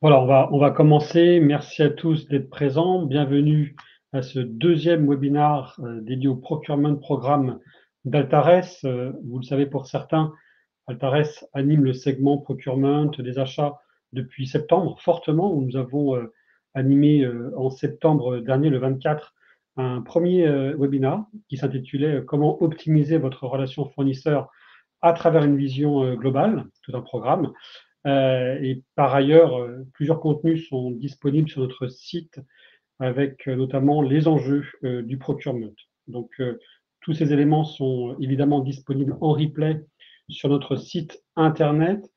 Voilà, on va commencer. Merci à tous d'être présents. Bienvenue à ce deuxième webinaire dédié au procurement programme d'Altares. Vous le savez pour certains, Altares anime le segment procurement des achats depuis septembre fortement. Nous avons animé en septembre dernier, le 24, un premier webinaire qui s'intitulait Comment optimiser votre relation fournisseur à travers une vision globale, tout un programme. Et par ailleurs, plusieurs contenus sont disponibles sur notre site avec notamment les enjeux du procurement. Donc, tous ces éléments sont évidemment disponibles en replay sur notre site internet.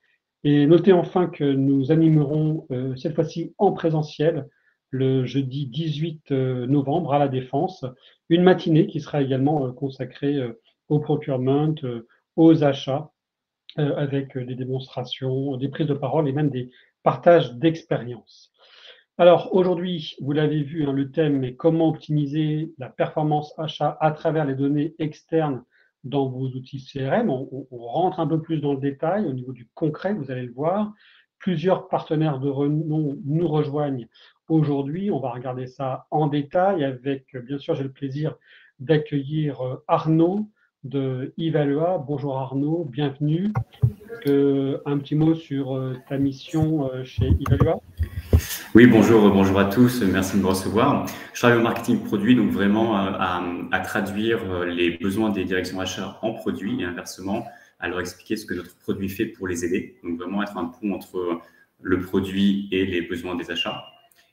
Et notez enfin que nous animerons cette fois-ci en présentiel le jeudi 18 novembre à La Défense, une matinée qui sera également consacrée au procurement, aux achats avec des démonstrations, des prises de parole et même des partages d'expériences. Alors aujourd'hui, vous l'avez vu, hein, le thème est comment optimiser la performance achat à travers les données externes dans vos outils CRM. On rentre un peu plus dans le détail au niveau du concret, vous allez le voir. Plusieurs partenaires de renom nous rejoignent aujourd'hui. On va regarder ça en détail avec, bien sûr, j'ai le plaisir d'accueillir Arnaud de Evalua. Bonjour Arnaud, bienvenue. Un petit mot sur ta mission chez Evalua. Oui, bonjour à tous, merci de me recevoir. Je travaille au marketing produit, donc vraiment à traduire les besoins des directions achats en produits et inversement, à leur expliquer ce que notre produit fait pour les aider. Donc vraiment être un pont entre le produit et les besoins des achats.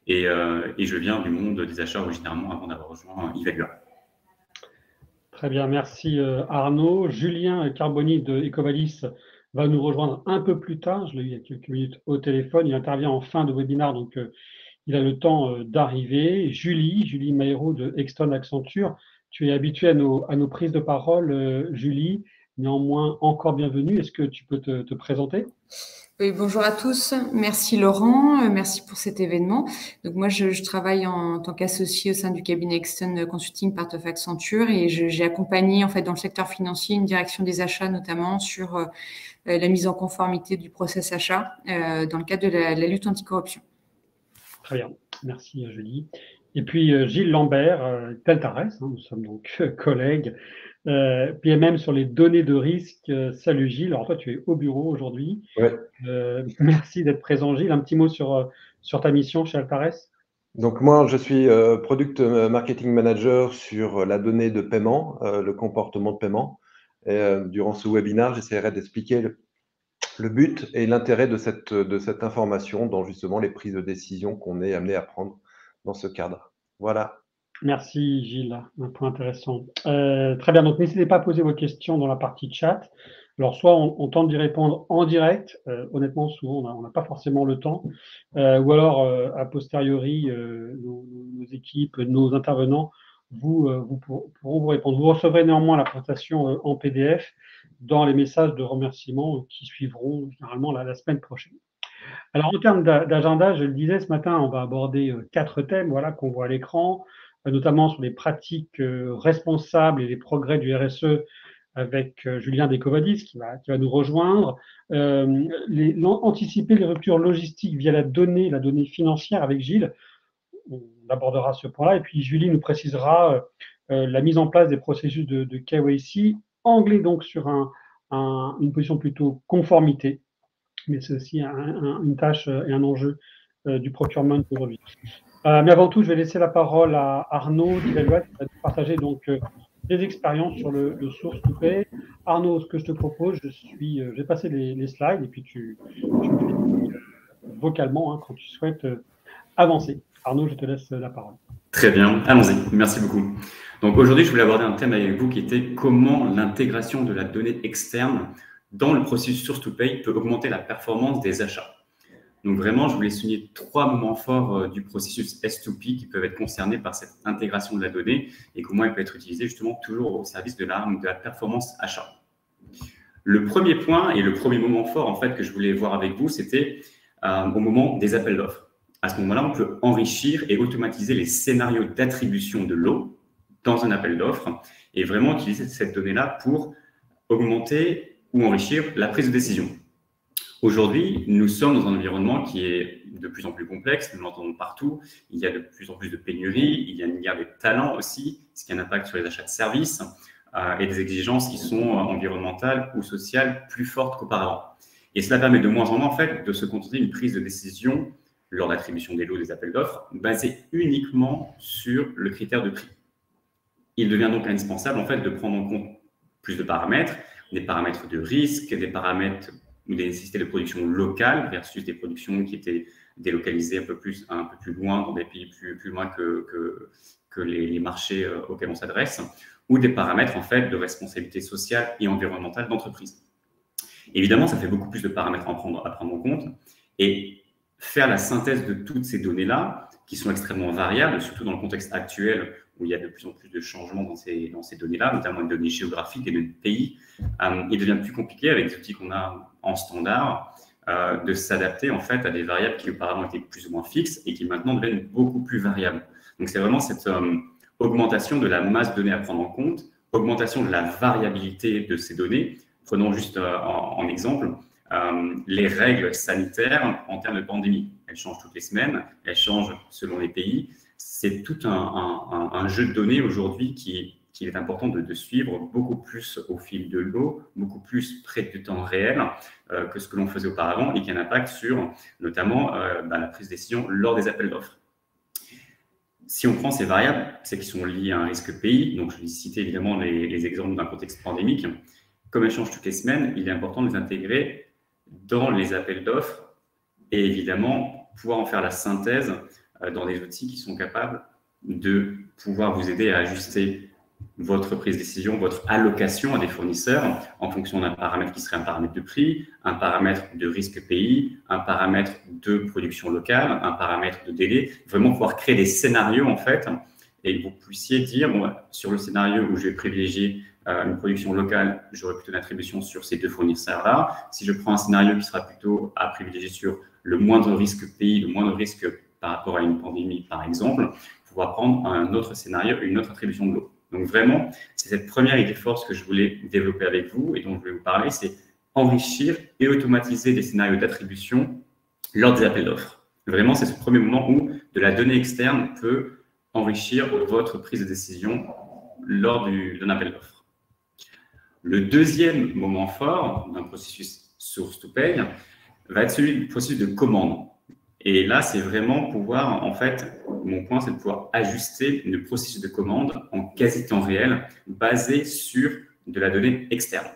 Et je viens du monde des achats originairement avant d'avoir rejoint Evalua. Très bien, merci Arnaud. Julien Carboni de Ecovalis va nous rejoindre un peu plus tard. Je l'ai eu il y a quelques minutes au téléphone. Il intervient en fin de webinaire, donc il a le temps d'arriver. Julie Maillero de Exton Accenture, tu es habituée à nos prises de parole, Julie. Néanmoins, encore bienvenue. Est-ce que tu peux te présenter ? Oui, bonjour à tous. Merci Laurent, merci pour cet événement. Donc moi, je travaille en tant qu'associé au sein du cabinet Exton Consulting part of Accenture et j'ai accompagné en fait dans le secteur financier une direction des achats notamment sur la mise en conformité du process achat dans le cadre de la lutte anticorruption. Très bien, merci Julie. Et puis Gilles Lambert, d'Altares, hein, nous sommes donc collègues. PMM sur les données de risque. Salut Gilles, alors toi tu es au bureau aujourd'hui. Ouais. Merci d'être présent Gilles. Un petit mot sur ta mission chez Altares. Donc moi, je suis Product Marketing Manager sur la donnée de paiement, le comportement de paiement. Et, durant ce webinaire, j'essaierai d'expliquer le but et l'intérêt de cette information dans justement les prises de décision qu'on est amené à prendre dans ce cadre. Voilà. Merci Gilles, un point intéressant. Très bien, donc n'hésitez pas à poser vos questions dans la partie chat. Alors soit on tente d'y répondre en direct, honnêtement souvent on n'a pas forcément le temps, ou alors a posteriori nos équipes, nos intervenants pourront vous répondre. Vous recevrez néanmoins la présentation en PDF dans les messages de remerciement qui suivront généralement la semaine prochaine. Alors en termes d'agenda, je le disais ce matin, on va aborder 4 thèmes voilà, qu'on voit à l'écran, notamment sur les pratiques responsables et les progrès du RSE avec Julien Descovadis qui va nous rejoindre, anticiper les ruptures logistiques via la donnée financière avec Gilles, on abordera ce point-là, et puis Julie nous précisera la mise en place des processus de KYC, anglais donc sur une position plutôt conformité, mais c'est aussi une tâche et un enjeu du procurement aujourd'hui. Mais avant tout, je vais laisser la parole à Arnaud d'Evalua qui va nous partager donc des expériences sur le source to pay. Arnaud, ce que je te propose, je vais passer les slides et puis tu me dis vocalement quand tu souhaites avancer. Arnaud, je te laisse la parole. Très bien, allons-y. Merci beaucoup. Donc aujourd'hui, je voulais aborder un thème avec vous qui était comment l'intégration de la donnée externe dans le processus source to pay peut augmenter la performance des achats. Donc vraiment, je voulais souligner 3 moments forts du processus S2P qui peuvent être concernés par cette intégration de la donnée et comment elle peut être utilisée justement toujours au service de la performance achat. Le premier point et le premier moment fort en fait que je voulais voir avec vous, c'était au moment des appels d'offres. À ce moment-là, on peut enrichir et automatiser les scénarios d'attribution de lot dans un appel d'offres et vraiment utiliser cette donnée-là pour augmenter ou enrichir la prise de décision. Aujourd'hui, nous sommes dans un environnement qui est de plus en plus complexe, nous l'entendons partout, il y a de plus en plus de pénuries, il y a une guerre des talents aussi, ce qui a un impact sur les achats de services et des exigences qui sont environnementales ou sociales plus fortes qu'auparavant. Et cela permet de moins en moins en fait, de se contenter d'une prise de décision lors de l'attribution des lots des appels d'offres basée uniquement sur le critère de prix. Il devient donc indispensable en fait, de prendre en compte plus de paramètres, des paramètres de risque, des paramètres ou des nécessités de production locale versus des productions qui étaient délocalisées un peu plus loin, dans des pays plus loin que les marchés auxquels on s'adresse, ou des paramètres en fait, de responsabilité sociale et environnementale d'entreprise. Évidemment, ça fait beaucoup plus de paramètres à prendre en compte et faire la synthèse de toutes ces données-là, qui sont extrêmement variables, surtout dans le contexte actuel où il y a de plus en plus de changements dans ces données-là, notamment les données géographiques et de pays, il devient plus compliqué avec des outils qu'on a en standard de s'adapter en fait à des variables qui auparavant étaient plus ou moins fixes et qui maintenant deviennent beaucoup plus variables. Donc c'est vraiment cette augmentation de la masse de données à prendre en compte, augmentation de la variabilité de ces données. Prenons juste en exemple les règles sanitaires en termes de pandémie. Elles changent toutes les semaines, elles changent selon les pays. C'est tout un jeu de données aujourd'hui qu'il est important de suivre beaucoup plus au fil de l'eau, beaucoup plus près du temps réel que ce que l'on faisait auparavant et qui a un impact sur notamment la prise de décision lors des appels d'offres. Si on prend ces variables, c'est qui sont liées à un risque pays, donc je vais citer évidemment les exemples d'un contexte pandémique. Comme elles changent toutes les semaines, il est important de les intégrer dans les appels d'offres et évidemment pouvoir en faire la synthèse dans des outils qui sont capables de pouvoir vous aider à ajuster votre prise de décision, votre allocation à des fournisseurs en fonction d'un paramètre qui serait un paramètre de prix, un paramètre de risque pays, un paramètre de production locale, un paramètre de délai, vraiment pouvoir créer des scénarios en fait et que vous puissiez dire bon, sur le scénario où je vais privilégier une production locale, j'aurai plutôt une attribution sur ces deux fournisseurs-là. Si je prends un scénario qui sera plutôt à privilégier sur le moindre risque pays, le moindre risque par rapport à une pandémie, par exemple, pouvoir prendre un autre scénario, une autre attribution de l'eau. Donc vraiment, c'est cette première idée force que je voulais développer avec vous et dont je voulais vous parler, c'est enrichir et automatiser des scénarios d'attribution lors des appels d'offres. Vraiment, c'est ce premier moment où de la donnée externe peut enrichir votre prise de décision lors d'un appel d'offres. Le deuxième moment fort d'un processus source to pay va être celui du processus de commande. Et là, c'est vraiment pouvoir, en fait, mon point, c'est de pouvoir ajuster le processus de commande en quasi temps réel basé sur de la donnée externe.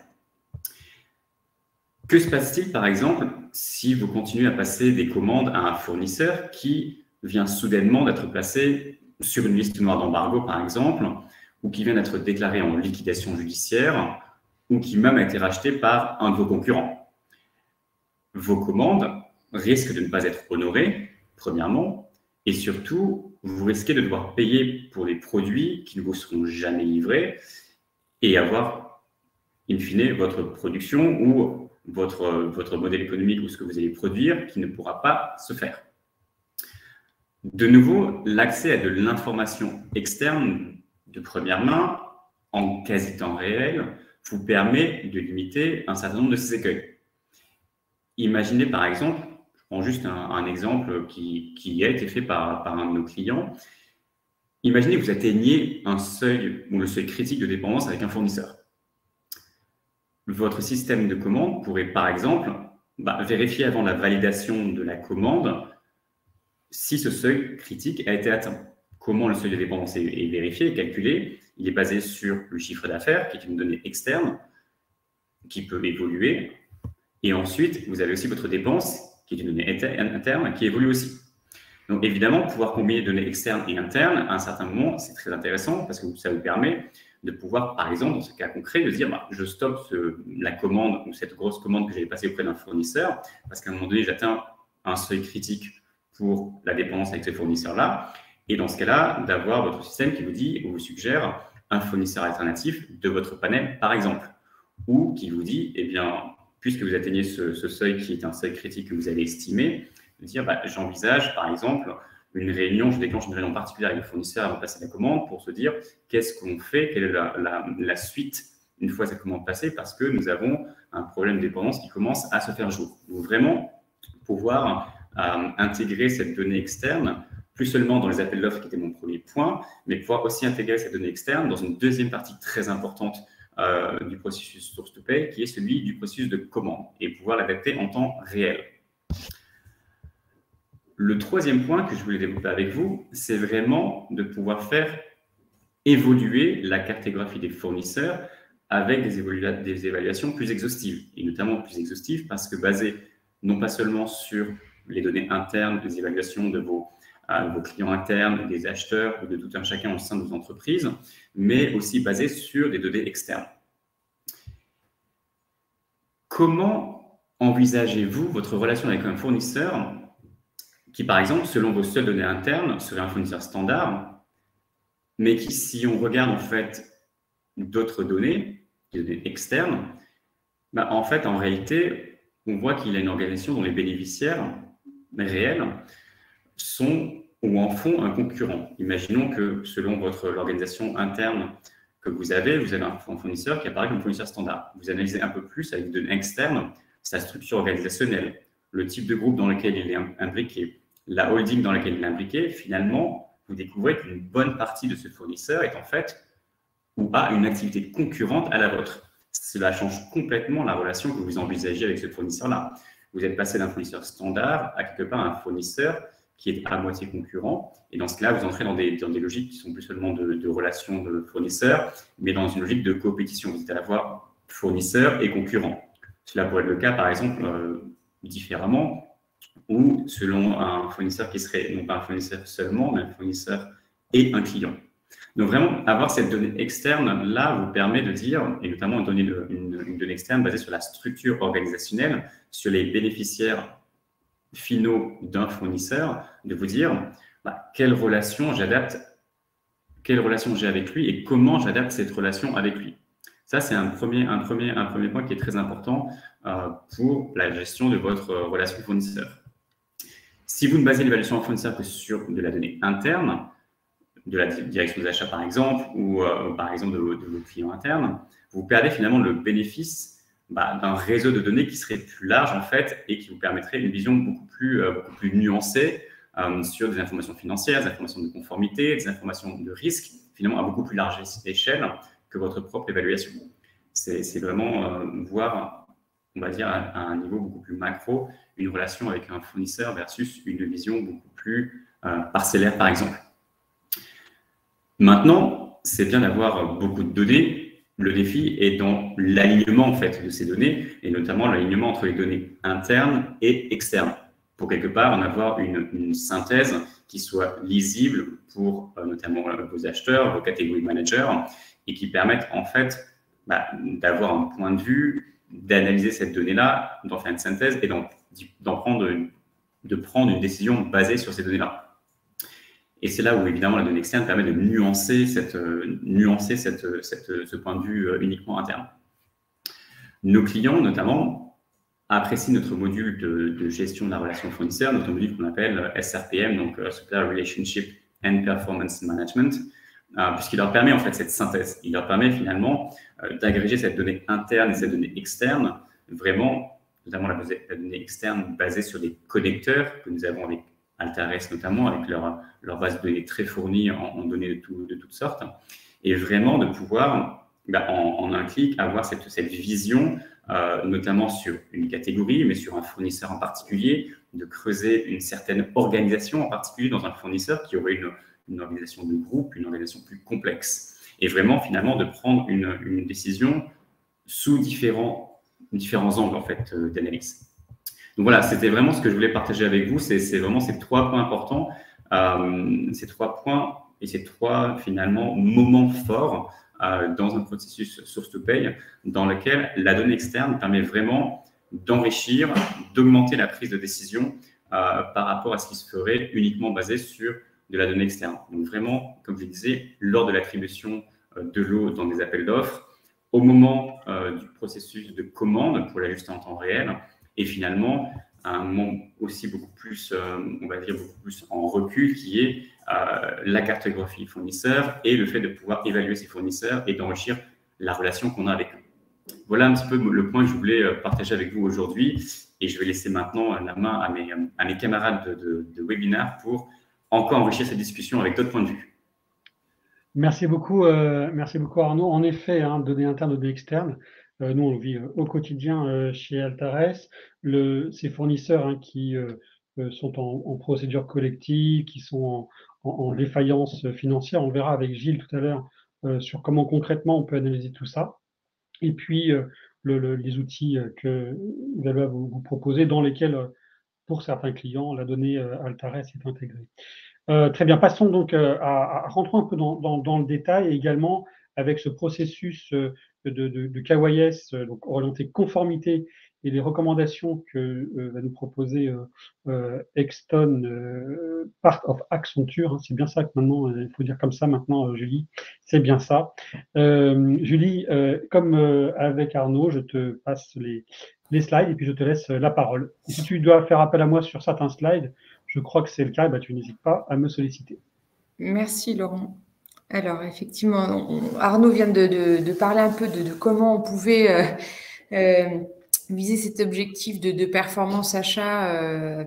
Que se passe-t-il, par exemple, si vous continuez à passer des commandes à un fournisseur qui vient soudainement d'être placé sur une liste noire d'embargo, par exemple, ou qui vient d'être déclaré en liquidation judiciaire, ou qui même a été racheté par un de vos concurrents? Vos commandes risquent de ne pas être honorées, premièrement, et surtout, vous risquez de devoir payer pour des produits qui ne vous seront jamais livrés et avoir, in fine, votre production ou votre modèle économique ou ce que vous allez produire qui ne pourra pas se faire. De nouveau, l'accès à de l'information externe de première main, en quasi-temps réel, vous permet de limiter un certain nombre de ces écueils. Imaginez par exemple, je prends juste un exemple qui a été fait par un de nos clients. Imaginez que vous atteignez un seuil ou le seuil critique de dépendance avec un fournisseur. Votre système de commande pourrait par exemple vérifier avant la validation de la commande si ce seuil critique a été atteint. Comment le seuil de dépendance est vérifié et calculé? Il est basé sur le chiffre d'affaires, qui est une donnée externe, qui peut évoluer. Et ensuite, vous avez aussi votre dépense, qui est une donnée interne, qui évolue aussi. Donc évidemment, pouvoir combiner données externes et internes, à un certain moment, c'est très intéressant, parce que ça vous permet de pouvoir, par exemple, dans ce cas concret, de dire je stoppe la commande ou cette grosse commande que j'avais passée auprès d'un fournisseur, parce qu'à un moment donné, j'atteins un seuil critique pour la dépense avec ce fournisseur-là. Et dans ce cas-là, d'avoir votre système qui vous dit ou vous suggère un fournisseur alternatif de votre panel, par exemple, ou qui vous dit, eh bien, puisque vous atteignez ce seuil qui est un seuil critique que vous avez estimé, de dire, j'envisage, par exemple, une réunion, je déclenche une réunion particulière avec le fournisseur avant de passer la commande pour se dire qu'est-ce qu'on fait, quelle est la suite une fois cette commande passée, parce que nous avons un problème de dépendance qui commence à se faire jour. Donc vraiment, pouvoir intégrer cette donnée externe, plus seulement dans les appels d'offres qui était mon premier point, mais pouvoir aussi intégrer cette donnée externe dans une deuxième partie très importante du processus source to pay, qui est celui du processus de commande, et pouvoir l'adapter en temps réel. Le troisième point que je voulais développer avec vous, c'est vraiment de pouvoir faire évoluer la cartographie des fournisseurs avec des évaluations plus exhaustives, et notamment plus exhaustives parce que basées non pas seulement sur les données internes, des évaluations de vos clients internes, des acheteurs ou de tout un chacun au sein de vos entreprises, mais aussi basées sur des données externes. Comment envisagez-vous votre relation avec un fournisseur qui, par exemple, selon vos seules données internes, serait un fournisseur standard, mais qui, si on regarde en fait d'autres données, des données externes, en fait, en réalité, on voit qu'il y a une organisation dont les bénéficiaires réels sont ou en font un concurrent. Imaginons que selon l'organisation interne que vous avez un fournisseur qui apparaît comme fournisseur standard. Vous analysez un peu plus avec des données externes sa structure organisationnelle, le type de groupe dans lequel il est imbriqué, la holding dans laquelle il est imbriqué. Finalement, vous découvrez qu'une bonne partie de ce fournisseur est en fait ou a une activité concurrente à la vôtre. Cela change complètement la relation que vous envisagez avec ce fournisseur-là. Vous êtes passé d'un fournisseur standard à quelque part un fournisseur qui est à moitié concurrent. Et dans ce cas-là, vous entrez dans des logiques qui sont plus seulement de relations de fournisseurs, mais dans une logique de coopétition. Vous êtes à la fois fournisseur et concurrent. Cela pourrait être le cas, par exemple, différemment, ou selon un fournisseur qui serait non pas un fournisseur seulement, mais un fournisseur et un client. Donc vraiment, avoir cette donnée externe-là vous permet de dire, et notamment une donnée externe basée sur la structure organisationnelle, sur les bénéficiaires finaux d'un fournisseur, de vous dire quelle relation j'ai avec lui et comment j'adapte cette relation avec lui. Ça, c'est un premier point qui est très important pour la gestion de votre relation fournisseur. Si vous ne basez l'évaluation en fournisseur que sur de la donnée interne, de la direction des achats par exemple, ou par exemple de vos clients internes, vous perdez finalement le bénéfice d'un réseau de données qui serait plus large en fait et qui vous permettrait une vision beaucoup plus nuancée sur des informations financières, des informations de conformité, des informations de risque, finalement à beaucoup plus large échelle que votre propre évaluation. C'est vraiment voir, on va dire, à un niveau beaucoup plus macro, une relation avec un fournisseur versus une vision beaucoup plus parcellaire par exemple. Maintenant, c'est bien d'avoir beaucoup de données. Le défi est dans l'alignement en fait de ces données et notamment l'alignement entre les données internes et externes pour quelque part en avoir une synthèse qui soit lisible pour notamment vos acheteurs, vos catégories managers et qui permettent en fait d'avoir un point de vue, d'analyser cette donnée-là, d'en faire une synthèse et de prendre une décision basée sur ces données-là. Et c'est là où, évidemment, la donnée externe permet de nuancer ce point de vue uniquement interne. Nos clients, notamment, apprécient notre module de gestion de la relation fournisseur, notre module qu'on appelle SRPM, donc Supplier Relationship and Performance Management, puisqu'il leur permet en fait cette synthèse. Il leur permet finalement d'agréger cette donnée interne et cette donnée externe, vraiment, notamment la donnée externe basée sur des connecteurs que nous avons avec Altares notamment, avec leur base de données très fournie en données de toutes sortes, et vraiment de pouvoir, en un clic, avoir cette vision, notamment sur une catégorie, mais sur un fournisseur en particulier, de creuser une certaine organisation en particulier dans un fournisseur qui aurait une organisation de groupe, une organisation plus complexe, et vraiment finalement de prendre une décision sous différents angles en fait d'analyse. Donc voilà, c'était vraiment ce que je voulais partager avec vous. C'est vraiment ces 3 points importants, ces 3 points et ces 3 finalement moments forts dans un processus source to pay dans lequel la donnée externe permet vraiment d'enrichir, d'augmenter la prise de décision par rapport à ce qui se ferait uniquement basé sur de la donnée externe. Donc vraiment, comme je le disais, lors de l'attribution de lot dans des appels d'offres, au moment du processus de commande pour l'ajuster en temps réel, et finalement, un moment aussi beaucoup plus, on va dire, beaucoup plus en recul, qui est la cartographie fournisseur et le fait de pouvoir évaluer ces fournisseurs et d'enrichir la relation qu'on a avec eux. voilà un petit peu le point que je voulais partager avec vous aujourd'hui. Et je vais laisser maintenant la main à mes camarades de webinaire pour encore enrichir cette discussion avec d'autres points de vue. Merci beaucoup Arnaud. En effet, hein, données internes, données externes, nous on le vit au quotidien chez Altares. Ces fournisseurs hein, qui sont en procédure collective, qui sont en défaillance financière, on verra avec Gilles tout à l'heure sur comment concrètement on peut analyser tout ça. Et puis les outils que Valois vous proposez, dans lesquels, pour certains clients, la donnée Altares est intégrée. Très bien, passons donc à rentrer un peu dans le détail, et également avec ce processus de KYS, donc orienté conformité, et les recommandations que va nous proposer Exton, Part of Accenture. Hein, c'est bien ça que maintenant, il faut dire comme ça maintenant, Julie, c'est bien ça. Julie, comme avec Arnaud, je te passe les slides et puis je te laisse la parole. Et si tu dois faire appel à moi sur certains slides, je crois que c'est le cas, tu n'hésites pas à me solliciter. Merci Laurent. Alors effectivement, Arnaud vient de parler un peu de comment on pouvait viser cet objectif de performance achat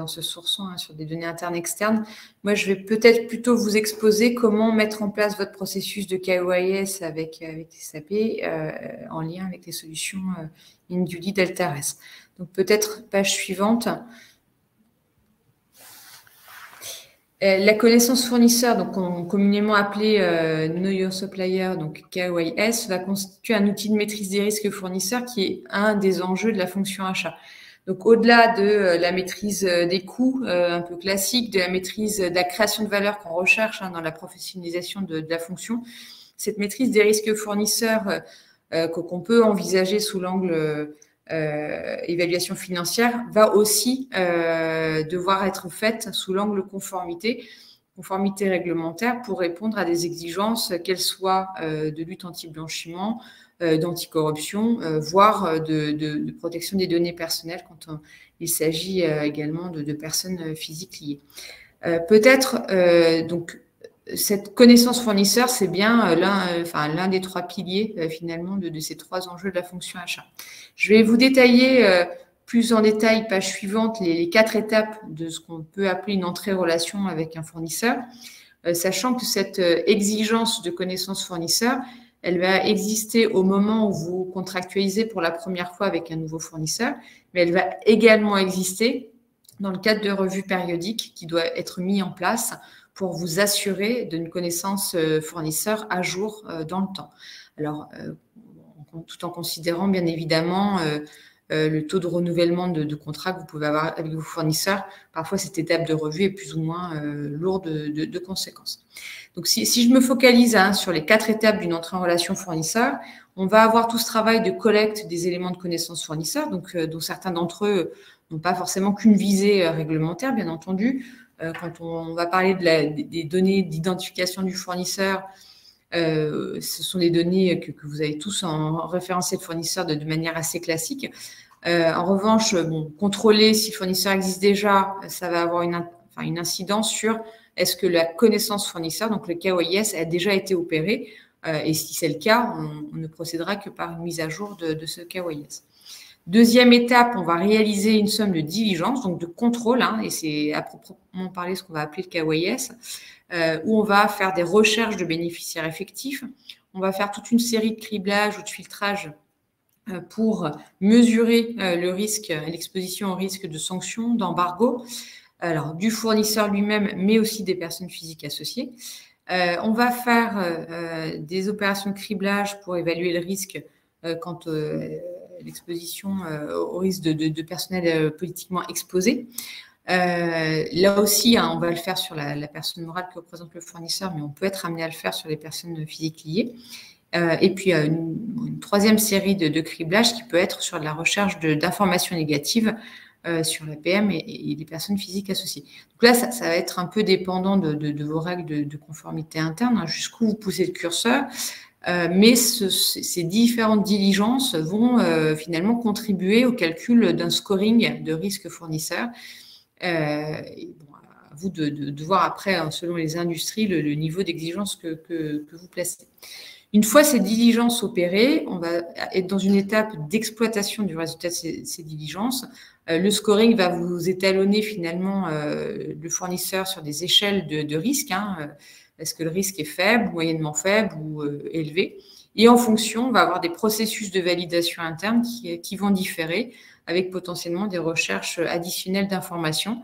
en se sourçant sur des données internes externes. Moi, je vais peut-être plutôt vous exposer comment mettre en place votre processus de KYS avec SAP en lien avec les solutions Induli d'Altares. Donc peut-être page suivante. La connaissance fournisseur, donc communément appelée Know Your Supplier, donc KYS, va constituer un outil de maîtrise des risques fournisseurs qui est un des enjeux de la fonction achat. Donc au-delà de la maîtrise des coûts un peu classique, de la maîtrise de la création de valeur qu'on recherche dans la professionnalisation de la fonction, cette maîtrise des risques fournisseurs qu'on peut envisager sous l'angle évaluation financière va aussi devoir être faite sous l'angle conformité réglementaire pour répondre à des exigences, qu'elles soient de lutte anti-blanchiment, d'anticorruption, voire de protection des données personnelles quand il s'agit également de personnes physiques liées. Peut-être donc cette connaissance fournisseur, c'est bien l'un des trois piliers finalement de ces trois enjeux de la fonction achat. Je vais vous détailler plus en détail, page suivante, les 4 étapes de ce qu'on peut appeler une entrée en relation avec un fournisseur, sachant que cette exigence de connaissance fournisseur, elle va exister au moment où vous contractualisez pour la première fois avec un nouveau fournisseur, mais elle va également exister dans le cadre de revues périodiques qui doit être mis en place pour vous assurer d'une connaissance fournisseur à jour dans le temps. Alors, tout en considérant bien évidemment le taux de renouvellement de contrat que vous pouvez avoir avec vos fournisseurs. Parfois, cette étape de revue est plus ou moins lourde de conséquences. Donc, si je me focalise sur les 4 étapes d'une entrée en relation fournisseur, on va avoir tout ce travail de collecte des éléments de connaissance fournisseur, donc dont certains d'entre eux n'ont pas forcément qu'une visée réglementaire, bien entendu. Quand on va parler des données d'identification du fournisseur, ce sont des données que vous avez tous en référentiel de fournisseur de manière assez classique. En revanche, contrôler si le fournisseur existe déjà, ça va avoir une incidence sur est-ce que la connaissance fournisseur, donc le KYS, a déjà été opéré. Et si c'est le cas, on ne procédera que par une mise à jour de ce KYS. Deuxième étape, on va réaliser une somme de diligence, donc de contrôle, et c'est à proprement parler ce qu'on va appeler le KYS, où on va faire des recherches de bénéficiaires effectifs. On va faire toute une série de criblages ou de filtrages pour mesurer le risque, l'exposition au risque de sanctions, d'embargo, alors du fournisseur lui-même, mais aussi des personnes physiques associées. On va faire des opérations de criblage pour évaluer le risque quant l'exposition au risque de personnel politiquement exposé. Là aussi, on va le faire sur la personne morale que représente le fournisseur, mais on peut être amené à le faire sur les personnes physiques liées. Et puis, une troisième série de criblage qui peut être sur la recherche d'informations négatives sur la PM et les personnes physiques associées. Donc là, ça va être un peu dépendant de vos règles de conformité interne, jusqu'où vous poussez le curseur. Mais ces différentes diligences vont finalement contribuer au calcul d'un scoring de risque fournisseur. À vous de voir après, selon les industries, le niveau d'exigence que vous placez. Une fois ces diligences opérées, on va être dans une étape d'exploitation du résultat de ces diligences. Le scoring va vous étalonner finalement le fournisseur sur des échelles de risque. Est-ce que le risque est faible, moyennement faible ou élevé? Et en fonction, on va avoir des processus de validation interne qui vont différer avec potentiellement des recherches additionnelles d'informations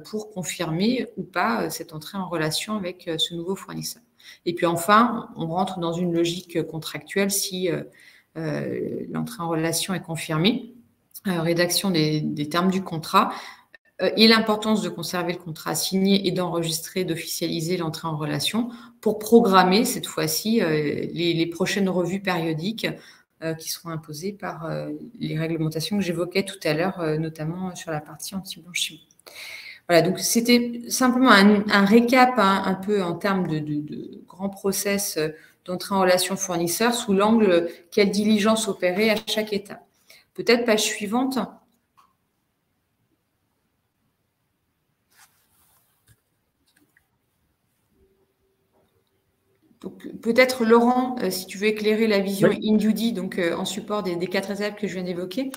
pour confirmer ou pas cette entrée en relation avec ce nouveau fournisseur. Et puis enfin, on rentre dans une logique contractuelle si l'entrée en relation est confirmée, rédaction des termes du contrat et l'importance de conserver le contrat signé et d'enregistrer, d'officialiser l'entrée en relation pour programmer cette fois-ci les prochaines revues périodiques qui seront imposées par les réglementations que j'évoquais tout à l'heure, notamment sur la partie anti-blanchiment. Voilà, donc c'était simplement un récap un peu en termes de grands process d'entrée en relation fournisseur sous l'angle quelle diligence opérer à chaque étape. Peut-être page suivante. Peut-être Laurent, si tu veux éclairer la vision InDuty, donc en support des 4 étapes que je viens d'évoquer.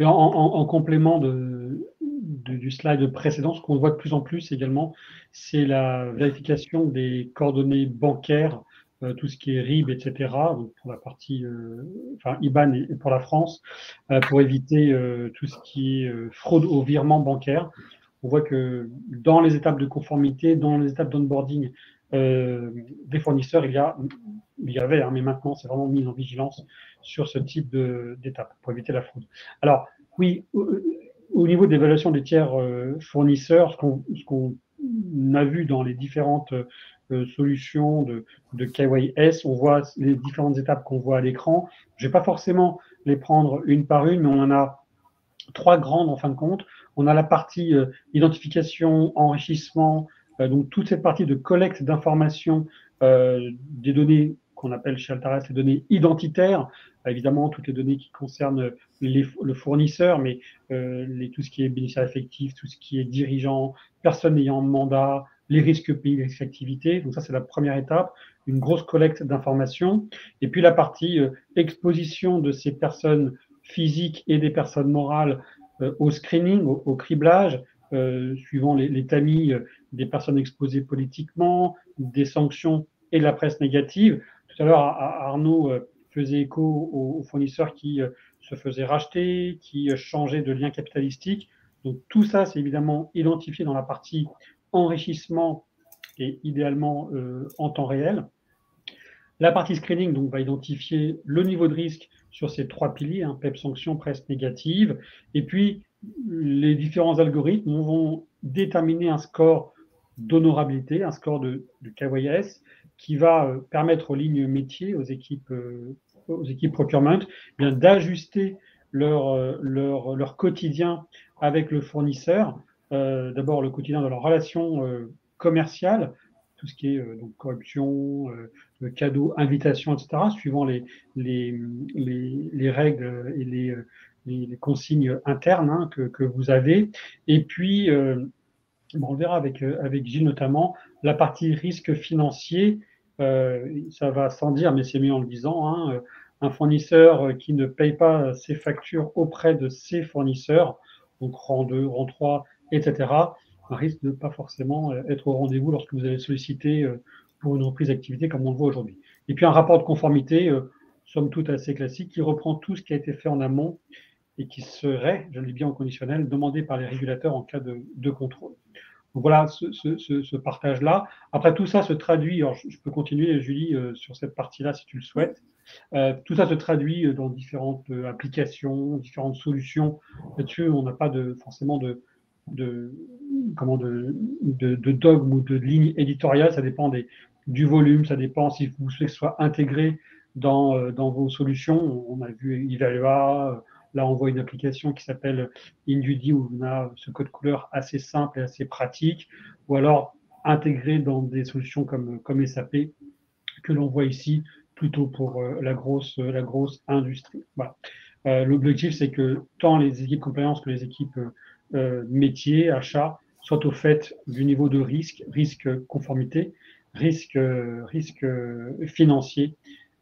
En complément du slide précédent, ce qu'on voit de plus en plus également, c'est la vérification des coordonnées bancaires, tout ce qui est RIB, etc., donc pour la partie IBAN et pour la France, pour éviter tout ce qui est fraude au virement bancaire. On voit que dans les étapes de conformité, dans les étapes d'onboarding des fournisseurs, il y avait, mais maintenant c'est vraiment mis en vigilance sur ce type d'étapes pour éviter la fraude. Alors oui, au niveau de l'évaluation des tiers fournisseurs, ce qu'on a vu dans les différentes solutions de KYS, on voit les différentes étapes qu'on voit à l'écran. Je ne vais pas forcément les prendre une par une, mais on en a 3 grandes en fin de compte. On a la partie identification, enrichissement, donc toute cette partie de collecte d'informations des données qu'on appelle chez Altares les données identitaires, évidemment toutes les données qui concernent le fournisseur, mais tout ce qui est bénéficiaire effectif, tout ce qui est dirigeant, personne ayant mandat, les risques pays, les risques activités. Donc ça, c'est la première étape, une grosse collecte d'informations. Et puis la partie exposition de ces personnes physiques et des personnes morales au screening, au criblage, suivant les tamis des personnes exposées politiquement, des sanctions et de la presse négative. Tout à l'heure, Arnaud faisait écho aux fournisseurs qui se faisaient racheter, qui changeaient de lien capitalistique. Donc tout ça, c'est évidemment identifié dans la partie enrichissement et idéalement en temps réel. La partie screening donc, va identifier le niveau de risque sur ces 3 piliers, PEP, sanction, presse négative. Et puis, les différents algorithmes vont déterminer un score d'honorabilité, un score de KYS, qui va permettre aux lignes métiers, aux équipes procurement, d'ajuster leur quotidien avec le fournisseur. D'abord, le quotidien de leur relation commerciale, tout ce qui est donc corruption, cadeaux, invitations, etc., suivant les règles et les consignes internes que vous avez. Et puis, on verra avec Gilles notamment, la partie risque financier, ça va sans dire, mais c'est mieux en le disant, un fournisseur qui ne paye pas ses factures auprès de ses fournisseurs, donc rang 2, rang 3, etc., risque de ne pas forcément être au rendez-vous lorsque vous allez solliciter pour une reprise d'activité comme on le voit aujourd'hui. Et puis un rapport de conformité, somme toute assez classique, qui reprend tout ce qui a été fait en amont et qui serait, je le dis bien au conditionnel, demandé par les régulateurs en cas de contrôle. Donc voilà ce partage-là. Après, tout ça se traduit, alors je peux continuer, Julie, sur cette partie-là si tu le souhaites. Tout ça se traduit dans différentes applications, différentes solutions. Là-dessus, on n'a pas forcément de dogme ou de ligne éditoriale, ça dépend du volume, ça dépend si vous souhaitez que ce soit intégré dans vos solutions. On a vu Evalua, là on voit une application qui s'appelle InDuty où on a ce code couleur assez simple et assez pratique, ou alors intégré dans des solutions comme SAP que l'on voit ici plutôt pour la grosse industrie. Voilà. L'objectif, c'est que tant les équipes compliance que les équipes métiers, achats, soient au fait du niveau de risque conformité, risques financiers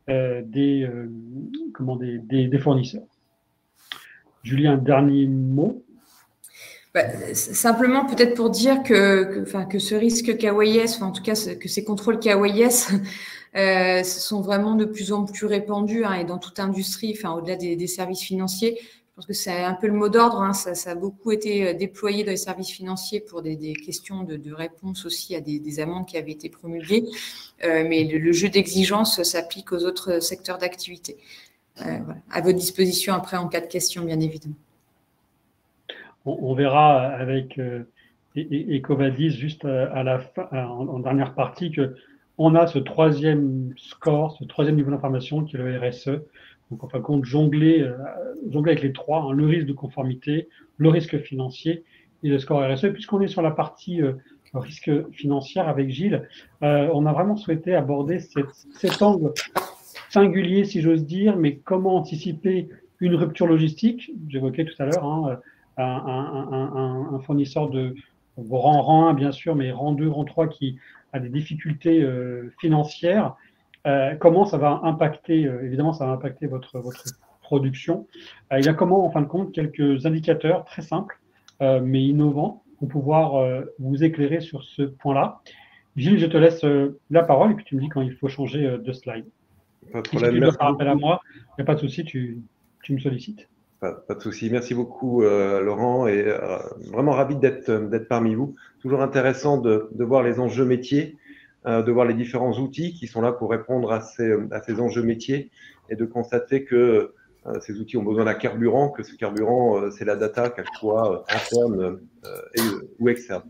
des fournisseurs. Julie, un dernier mot? Simplement peut-être pour dire que ce risque KYS, en tout cas que ces contrôles KYS sont vraiment de plus en plus répandus et dans toute industrie, au-delà des services financiers. Je pense que c'est un peu le mot d'ordre. Ça a beaucoup été déployé dans les services financiers pour des questions de réponse aussi à des amendes qui avaient été promulguées. Mais le jeu d'exigence s'applique aux autres secteurs d'activité. Voilà. À votre disposition après en cas de question, bien évidemment. On verra avec EcoVadis juste à la fin, en dernière partie, qu'on a ce troisième score, ce troisième niveau d'information qui est le RSE. Donc, en fin de compte, jongler avec les trois, le risque de conformité, le risque financier et le score RSE. Puisqu'on est sur la partie risque financier avec Gilles, on a vraiment souhaité aborder cet angle singulier, si j'ose dire, mais comment anticiper une rupture logistique. J'évoquais tout à l'heure un fournisseur de rang 1, bien sûr, mais rang 2, rang 3 qui a des difficultés financières. Comment ça va impacter, évidemment, ça va impacter votre production. Il y a comment, en fin de compte, quelques indicateurs très simples, mais innovants, pour pouvoir vous éclairer sur ce point-là. Gilles, je te laisse la parole et puis tu me dis quand il faut changer de slide. Pas de problème. Si tu dois faire appel à moi, il n'y a pas de souci, tu me sollicites. Pas de souci. Merci beaucoup, Laurent, et vraiment ravi d'être parmi vous. Toujours intéressant de voir les enjeux métiers, de voir les différents outils qui sont là pour répondre à ces enjeux métiers et de constater que ces outils ont besoin d'un carburant, que ce carburant, c'est la data, qu'elle soit interne ou externe.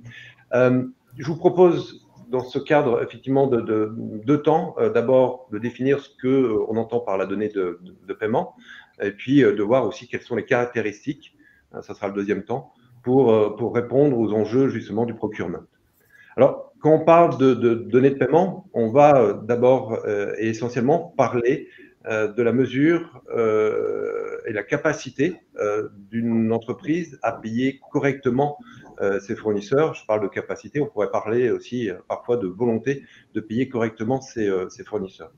Je vous propose, dans ce cadre, effectivement, de deux temps. D'abord, de définir ce qu'on entend par la donnée de paiement, et puis de voir aussi quelles sont les caractéristiques, ça sera le deuxième temps, pour répondre aux enjeux, justement, du procurement. Alors, quand on parle de données de paiement, on va d'abord et essentiellement parler de la mesure et la capacité d'une entreprise à payer correctement ses fournisseurs. Je parle de capacité, on pourrait parler aussi parfois de volonté de payer correctement ses fournisseurs.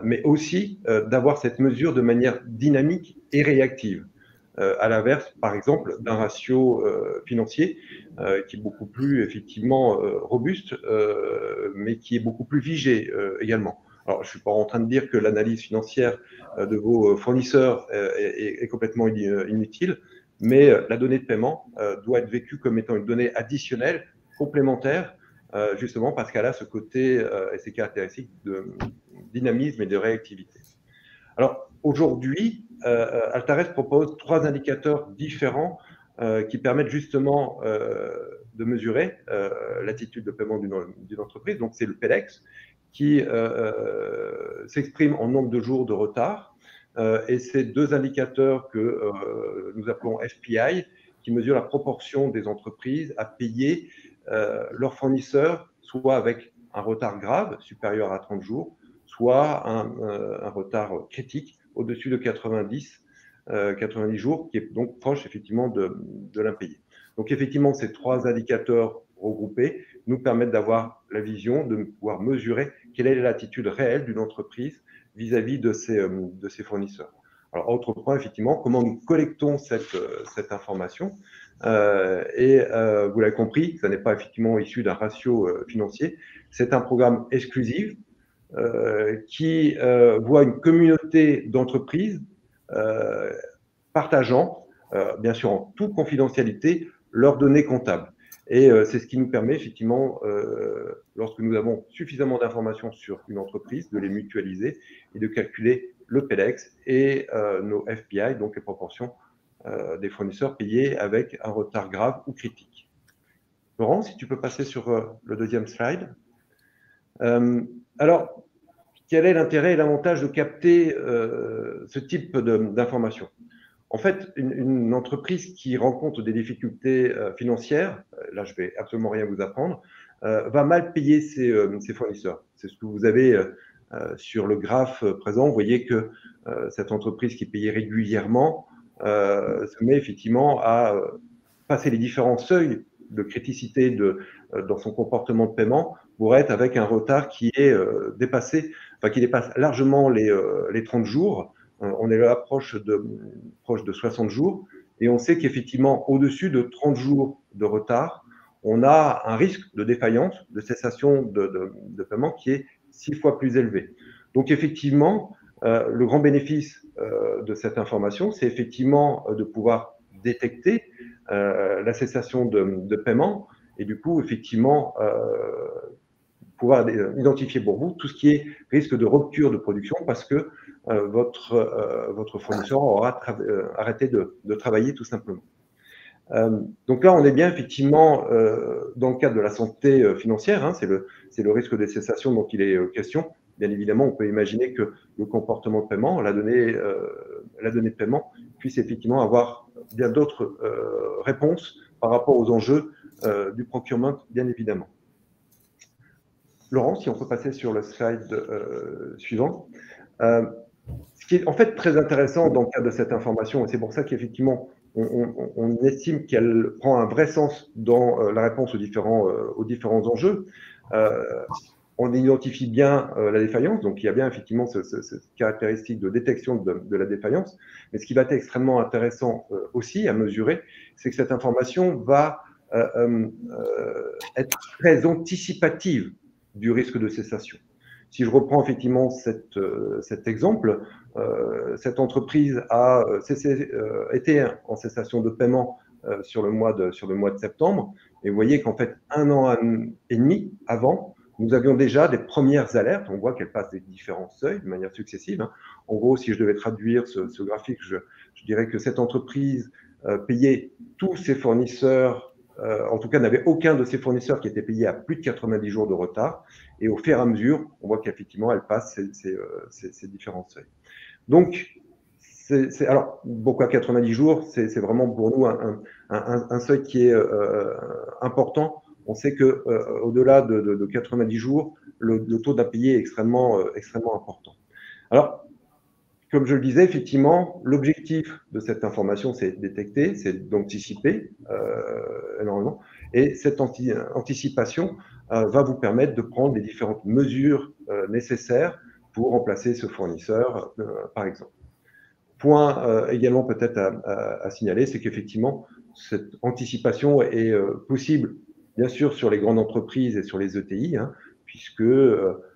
Mais aussi d'avoir cette mesure de manière dynamique et réactive. À l'inverse, par exemple, d'un ratio financier qui est beaucoup plus effectivement robuste, mais qui est beaucoup plus figé également. Alors, je ne suis pas en train de dire que l'analyse financière de vos fournisseurs est complètement inutile, mais la donnée de paiement doit être vécue comme étant une donnée additionnelle, complémentaire, justement parce qu'elle a ce côté et ces caractéristiques de dynamisme et de réactivité. Alors, aujourd'hui, Altares propose 3 indicateurs différents qui permettent justement de mesurer l'attitude de paiement d'une entreprise. Donc, c'est le PELEX qui s'exprime en nombre de jours de retard. Et ces 2 indicateurs que nous appelons FPI, qui mesurent la proportion des entreprises à payer leurs fournisseurs, soit avec un retard grave, supérieur à 30 jours, soit un retard critique au-dessus de 90 jours, qui est donc proche effectivement de l'impayé. Donc effectivement, ces 3 indicateurs regroupés nous permettent d'avoir la vision, de pouvoir mesurer quelle est l'attitude réelle d'une entreprise vis-à-vis de ses fournisseurs. Alors, autre point, effectivement, comment nous collectons cette information. Et vous l'avez compris, ça n'est pas effectivement issu d'un ratio financier. C'est un programme exclusif qui voit une communauté d'entreprises partageant, bien sûr en toute confidentialité, leurs données comptables. Et c'est ce qui nous permet effectivement, lorsque nous avons suffisamment d'informations sur une entreprise, de les mutualiser et de calculer le PELEX et nos FPI, donc les proportions des fournisseurs payés avec un retard grave ou critique. Laurent, si tu peux passer sur le deuxième slide. Alors, quel est l'intérêt et l'avantage de capter ce type d'informations? En fait, une entreprise qui rencontre des difficultés financières, là je ne vais absolument rien vous apprendre, va mal payer ses fournisseurs. C'est ce que vous avez sur le graphe présent. Vous voyez que cette entreprise qui payait régulièrement se met effectivement à passer les différents seuils de criticité dans son comportement de paiement pour être avec un retard qui est dépassé, enfin qui dépasse largement les 30 jours. On est là proche de 60 jours. Et on sait qu'effectivement, au-dessus de 30 jours de retard, on a un risque de défaillance, de cessation de paiement qui est 6 fois plus élevé. Donc effectivement, le grand bénéfice de cette information, c'est effectivement de pouvoir détecter la cessation de paiement et du coup, effectivement, pouvoir identifier pour vous tout ce qui est risque de rupture de production parce que votre fournisseur aura arrêté de travailler tout simplement. Donc là, on est bien effectivement dans le cadre de la santé financière, hein, c'est le risque de cessation dont il est question. Bien évidemment, on peut imaginer que le comportement de paiement, la donnée de paiement, puisse effectivement avoir bien d'autres réponses par rapport aux enjeux du procurement, bien évidemment. Laurent, si on peut passer sur le slide suivant. Ce qui est en fait très intéressant dans le cadre de cette information, et c'est pour ça qu'effectivement, on estime qu'elle prend un vrai sens dans la réponse aux différents enjeux. On identifie bien la défaillance, donc il y a bien effectivement cette caractéristique de détection de la défaillance. Mais ce qui va être extrêmement intéressant aussi à mesurer, c'est que cette information va être très anticipative du risque de cessation. Si je reprends effectivement cet exemple, cette entreprise a été en cessation de paiement sur le mois de septembre, et vous voyez qu'en fait, 1 an et demi avant, nous avions déjà des premières alertes. On voit qu'elles passent des différents seuils de manière successive. En gros, si je devais traduire ce graphique, je dirais que cette entreprise payait tous ses fournisseurs, en tout cas n'avait aucun de ses fournisseurs qui était payé à plus de 90 jours de retard. Et au fur et à mesure, on voit qu'effectivement, elle passe ces différents seuils. Donc, alors, pourquoi 90 jours? C'est vraiment pour nous un seuil qui est important. On sait qu'au-delà de 90 jours, le taux d'impayé est extrêmement important. Alors, comme je le disais, effectivement, l'objectif de cette information, c'est détecter, c'est d'anticiper énormément. Et cette anticipation va vous permettre de prendre les différentes mesures nécessaires pour remplacer ce fournisseur, par exemple. Point également peut-être à signaler, c'est qu'effectivement, cette anticipation est possible, bien sûr, sur les grandes entreprises et sur les ETI, hein, puisque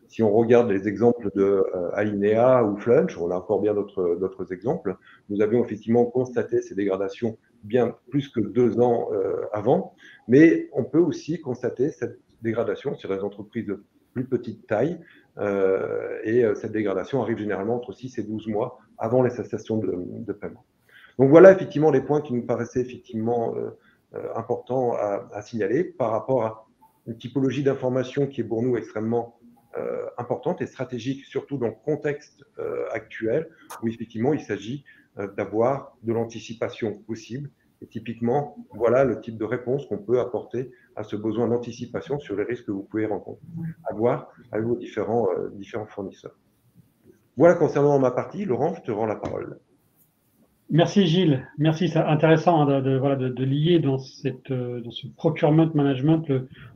si on regarde les exemples de Alinea ou Flunch, on a encore bien d'autres exemples, nous avions effectivement constaté ces dégradations bien plus que 2 ans avant, mais on peut aussi constater cette dégradation sur les entreprises de plus petite taille, et cette dégradation arrive généralement entre 6 et 12 mois avant les cessations de paiement. Donc voilà effectivement les points qui nous paraissaient effectivement importants à signaler par rapport à une typologie d'information qui est pour nous extrêmement importante et stratégique, surtout dans le contexte actuel où effectivement il s'agit d'avoir de l'anticipation possible. Et typiquement, voilà le type de réponse qu'on peut apporter à ce besoin d'anticipation sur les risques que vous pouvez avoir avec vos différents fournisseurs. Voilà concernant ma partie. Laurent, je te rends la parole. Merci Gilles. Merci, c'est intéressant de lier dans ce procurement management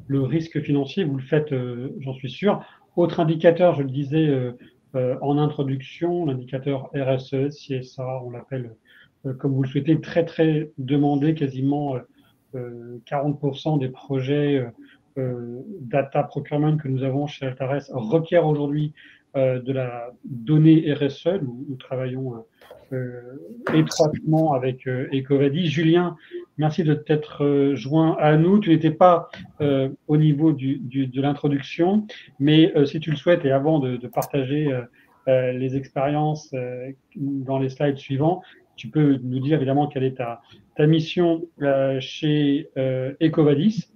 le risque financier. Vous le faites, j'en suis sûr. Autre indicateur, je le disais en introduction, l'indicateur RSE, CSA, on l'appelle comme vous le souhaitez, très très demandé, quasiment 40% des projets data procurement que nous avons chez Altares requièrent aujourd'hui de la donnée RSE. Nous travaillons étroitement avec Ecovadis. Julien, merci de t'être joint à nous. Tu n'étais pas au niveau de l'introduction, mais si tu le souhaites, et avant de partager les expériences dans les slides suivants, tu peux nous dire évidemment quelle est ta mission chez Ecovadis,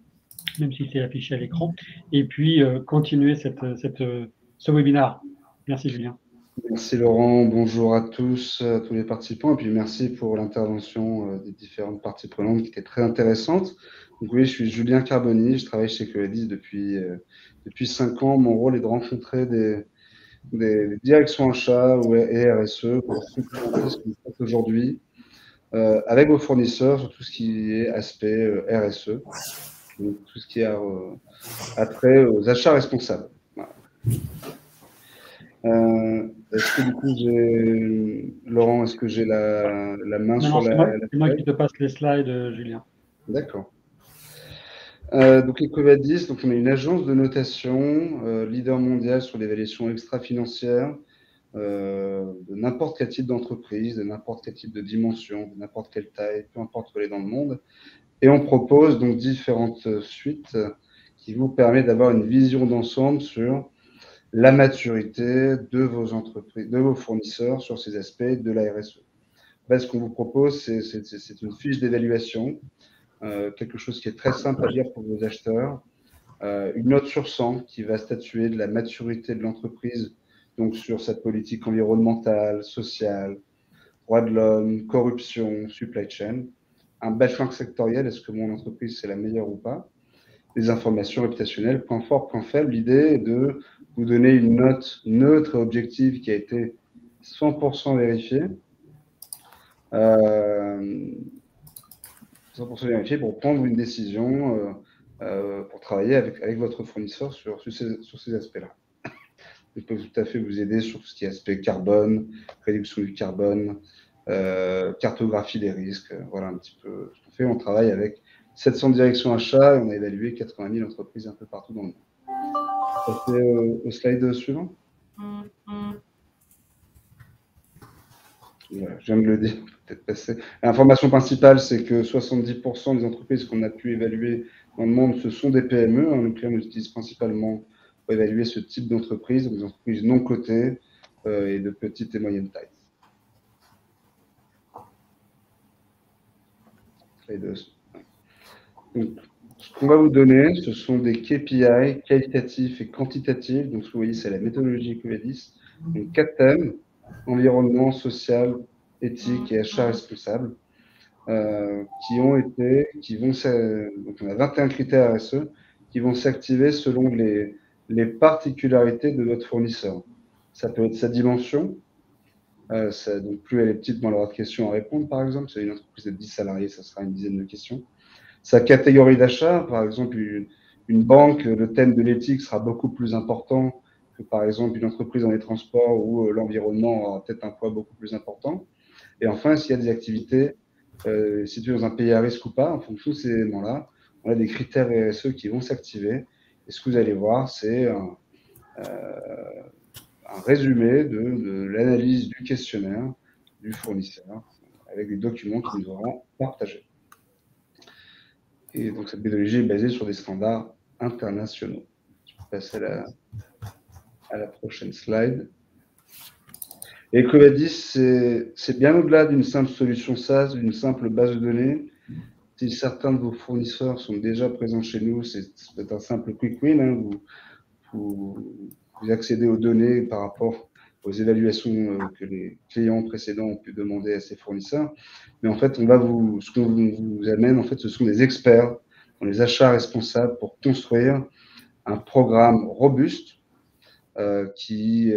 même si c'est affiché à l'écran, et puis continuer ce webinaire. Merci Julien. Merci Laurent, bonjour à tous les participants, et puis merci pour l'intervention des différentes parties prenantes qui était très intéressante. Donc oui, je suis Julien Carboni, je travaille chez Ecovadis depuis 5 ans. Mon rôle est de rencontrer des directions achats et RSE pour complémenter ce qu'on fait aujourd'hui avec vos fournisseurs sur tout ce qui est aspect RSE. Donc, tout ce qui a trait aux achats responsables. Voilà. Est-ce que du coup, Laurent, est-ce que j'ai la main sur la c'est moi qui te passe les slides, Julien. D'accord. Donc Ecovadis, donc on est une agence de notation, leader mondial sur l'évaluation extra-financière de n'importe quel type d'entreprise, de n'importe quel type de dimension, de n'importe quelle taille, peu importe où elle est dans le monde. Et on propose donc différentes suites qui vous permettent d'avoir une vision d'ensemble sur la maturité de vos entreprises, de vos fournisseurs sur ces aspects de la RSE. Ben, ce qu'on vous propose, c'est une fiche d'évaluation, quelque chose qui est très simple à lire pour vos acheteurs, une note sur 100 qui va statuer de la maturité de l'entreprise, donc sur sa politique environnementale, sociale, droits de l'homme, corruption, supply chain, un benchmark sectoriel, est-ce que mon entreprise c'est la meilleure ou pas, des informations réputationnelles, point fort, point faible. L'idée est de vous donner une note neutre et objective qui a été 100% vérifiée. 100% vérifiée pour prendre une décision, pour travailler avec votre fournisseur sur ces aspects-là. Il peut tout à fait vous aider sur tout ce qui est aspect carbone, réduction du carbone, cartographie des risques. Voilà un petit peu ce qu'on fait. On travaille avec 700 directions achats et on a évalué 80 000 entreprises un peu partout dans le monde. On passe au slide suivant. Voilà, je viens de le dire, peut-être passer. L'information principale, c'est que 70% des entreprises qu'on a pu évaluer dans le monde, ce sont des PME. Nos clients nous utilisent principalement pour évaluer ce type d'entreprise, des entreprises non cotées et de petite et moyenne taille. Donc, ce qu'on va vous donner, ce sont des KPI qualitatifs et quantitatifs. Donc, ce que vous voyez, c'est la méthodologie Ecovadis. Donc, 4 thèmes: environnement, social, éthique et achat responsable, qui vont, donc on a 21 critères RSE qui vont s'activer selon les particularités de votre fournisseur. Ça peut être sa dimension, donc plus elle est petite, moins elle aura de questions à répondre, par exemple. Si c'est une entreprise de 10 salariés, ça sera une dizaine de questions. Sa catégorie d'achat, par exemple, une banque, le thème de l'éthique sera beaucoup plus important que, par exemple, une entreprise dans les transports où l'environnement aura peut-être un poids beaucoup plus important. Et enfin, s'il y a des activités situées dans un pays à risque ou pas, en fonction de ces éléments-là, on a des critères RSE qui vont s'activer. Et ce que vous allez voir, c'est un résumé de l'analyse du questionnaire du fournisseur avec des documents qui nous auront partagés. Et donc, cette méthodologie est basée sur des standards internationaux. Je peux passer à la prochaine slide. Et Ecovadis, c'est bien au-delà d'une simple solution SaaS, d'une simple base de données. Si certains de vos fournisseurs sont déjà présents chez nous, c'est un simple quick win. Hein. Vous accédez aux données par rapport aux évaluations que les clients précédents ont pu demander à ces fournisseurs. Mais en fait, ce qu'on vous amène, en fait, ce sont des experts dans les achats responsables pour construire un programme robuste qui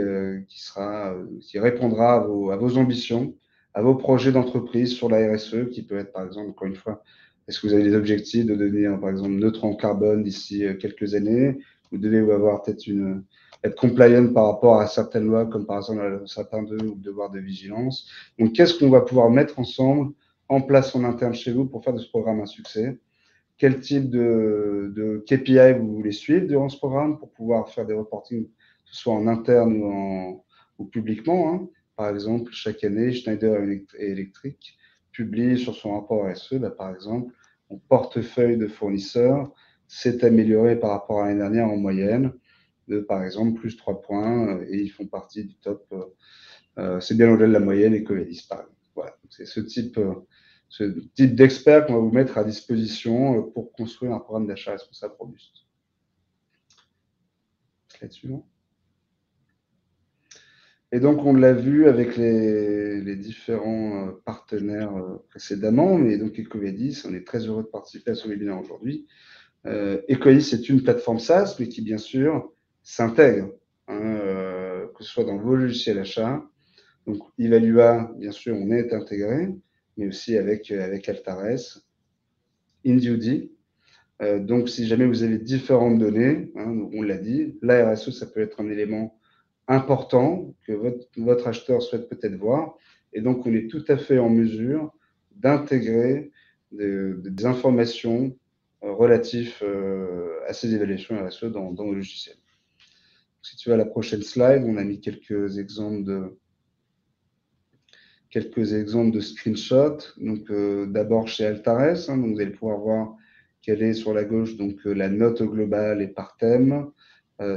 répondra à vos ambitions, à vos projets d'entreprise sur la RSE, qui peut être, par exemple, encore une fois, est-ce que vous avez des objectifs de devenir, par exemple, neutre en carbone d'ici quelques années? Vous devez avoir peut-être être compliant par rapport à certaines lois, comme par exemple la Sapin 2 ou le devoir de vigilance. Donc, qu'est-ce qu'on va pouvoir mettre ensemble en place en interne chez vous pour faire de ce programme un succès? Quel type de KPI vous voulez suivre durant ce programme pour pouvoir faire des reportings, que ce soit en interne ou publiquement, hein. Par exemple, chaque année, Schneider Electric publie sur son rapport RSE, par exemple, mon portefeuille de fournisseurs s'est amélioré par rapport à l'année dernière en moyenne, de par exemple plus 3 points, et ils font partie du top. C'est bien au-delà de la moyenne Ecovadis, par exemple. Voilà, c'est ce type d'experts qu'on va vous mettre à disposition pour construire un programme d'achat responsable robuste. Slide suivant. Et donc, on l'a vu avec les différents partenaires précédemment, mais donc Ecovadis, on est très heureux de participer à ce webinaire aujourd'hui. Ecovadis est une plateforme SaaS, mais qui, bien sûr, s'intègre, hein, que ce soit dans vos logiciels achats. Donc, Evalua, bien sûr, on est intégré, mais aussi avec Altares, Indudy, Donc, si jamais vous avez différentes données, hein, on l'a dit, la RSE, ça peut être un élément important que votre acheteur souhaite peut-être voir. Et donc, on est tout à fait en mesure d'intégrer des informations relatives à ces évaluations RSE dans nos logiciels. Si tu vas à la prochaine slide, on a mis quelques exemples de screenshots. Donc, d'abord chez Altares, hein, donc vous allez pouvoir voir quelle est sur la gauche donc la note globale et par thème.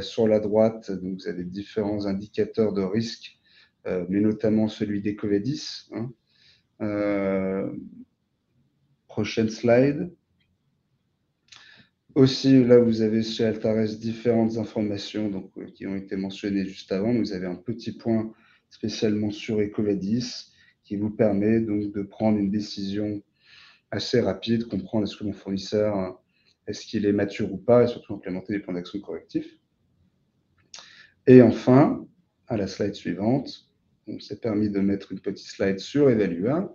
Sur la droite, donc, vous avez différents indicateurs de risque, mais notamment celui d'Ecovadis. Hein. Prochaine slide. Aussi, là, vous avez chez Altares différentes informations donc, qui ont été mentionnées juste avant. Vous avez un petit point spécialement sur Ecovadis qui vous permet donc de prendre une décision assez rapide, comprendre est-ce que mon fournisseur, est-ce qu'il est mature ou pas, et surtout implémenter des plans d'action correctifs. Et enfin, à la slide suivante, on s'est permis de mettre une petite slide sur Evalua,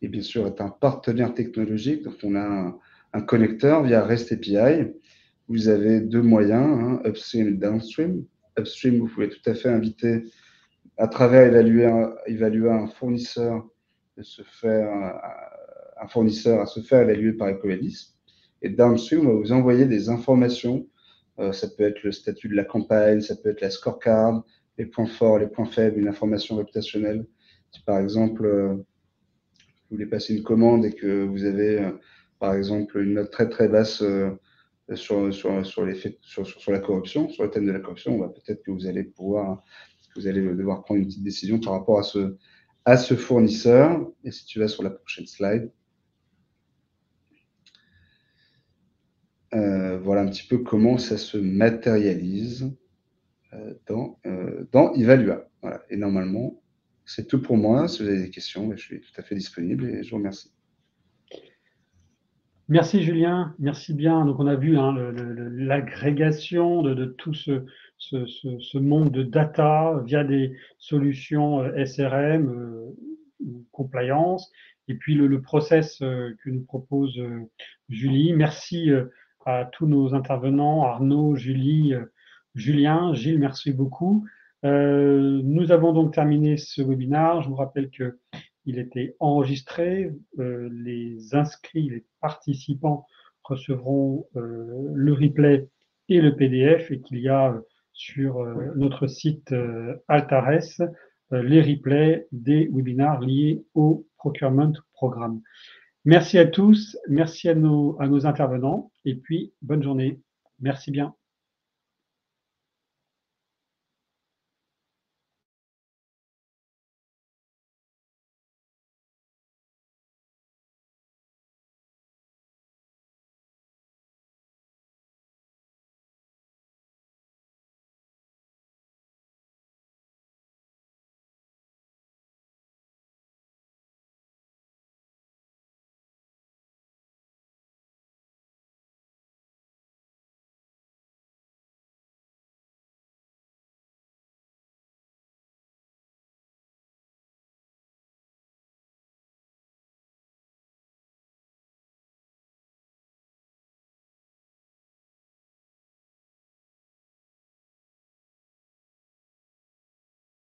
et bien sûr est un partenaire technologique, donc on a un connecteur via REST API. Vous avez deux moyens, hein, upstream et downstream. Upstream, vous pouvez tout à fait inviter à travers Evalua un fournisseur à se faire évaluer par Ecovadis. Et downstream, on va vous envoyer des informations. Ça peut être le statut de la campagne, ça peut être la scorecard, les points forts, les points faibles, une information réputationnelle. Si par exemple, vous voulez passer une commande et que vous avez, par exemple, une note très très basse sur la corruption, sur le thème de la corruption, peut-être que vous allez devoir prendre une petite décision par rapport à ce fournisseur. Et si tu vas sur la prochaine slide, voilà un petit peu comment ça se matérialise dans Evalua. Voilà. Et normalement, c'est tout pour moi. Si vous avez des questions, je suis tout à fait disponible et je vous remercie. Merci Julien, merci bien. Donc on a vu hein, l'agrégation de tout ce monde de data via des solutions SRM, compliance, et puis le process que nous propose Julie. Merci à tous nos intervenants, Arnaud, Julie, Julien, Gilles, merci beaucoup. Nous avons donc terminé ce webinaire. Je vous rappelle que il était enregistré. Les inscrits, les participants recevront le replay et le PDF et qu'il y a sur notre site Altares les replays des webinaires liés au procurement programme. Merci à tous, merci à nos intervenants et puis bonne journée. Merci bien.